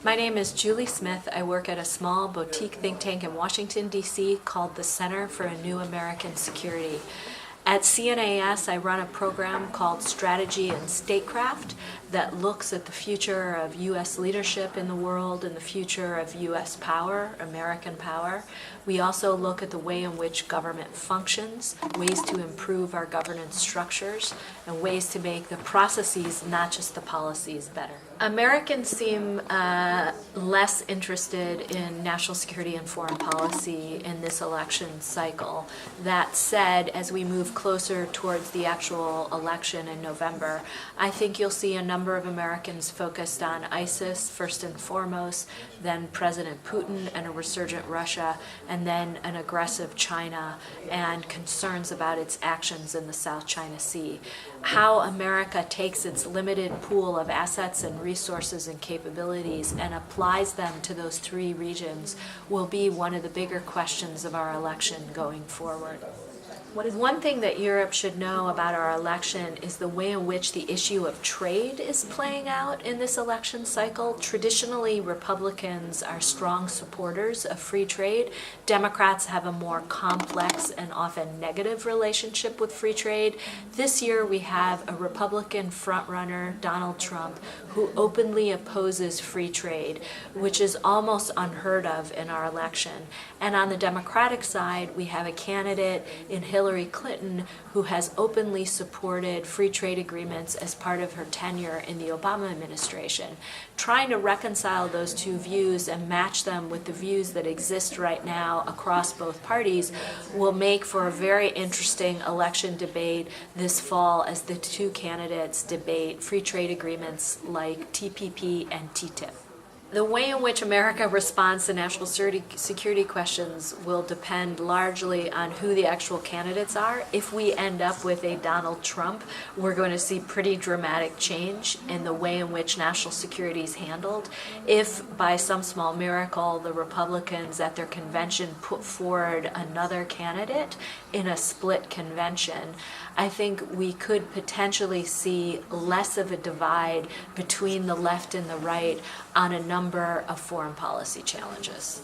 My name is Julie Smith. I work at a small boutique think tank in Washington, D.C. called the Center for a New American Security. At CNAS, I run a program called Strategy and Statecraft that looks at the future of U.S. leadership in the world and the future of U.S. power, American power. We also look at the way in which government functions, ways to improve our governance structures, and ways to make the processes, not just the policies, better. Americans seem less interested in national security and foreign policy in this election cycle. That said, as we move closer towards the actual election in November, I think you'll see a number of Americans focused on ISIS first and foremost, then President Putin and a resurgent Russia, and then an aggressive China and concerns about its actions in the South China Sea. How America takes its limited pool of assets and resources and capabilities and applies them to those three regions will be one of the bigger questions of our election going forward. One thing that Europe should know about our election is the way in which the issue of trade is playing out in this election cycle. Traditionally, Republicans are strong supporters of free trade. Democrats have a more complex and often negative relationship with free trade. This year, we have a Republican frontrunner, Donald Trump, who openly opposes free trade, which is almost unheard of in our election. And on the Democratic side, we have a candidate in Hillary Clinton who has openly supported free trade agreements as part of her tenure in the Obama administration. Trying to reconcile those two views and match them with the views that exist right now across both parties will make for a very interesting election debate this fall as the two candidates debate free trade agreements like TPP and TTIP. The way in which America responds to national security questions will depend largely on who the actual candidates are. If we end up with a Donald Trump, we're going to see pretty dramatic change in the way in which national security is handled. If, by some small miracle, the Republicans at their convention put forward another candidate in a split convention, I think we could potentially see less of a divide between the left and the right on a number of foreign policy challenges.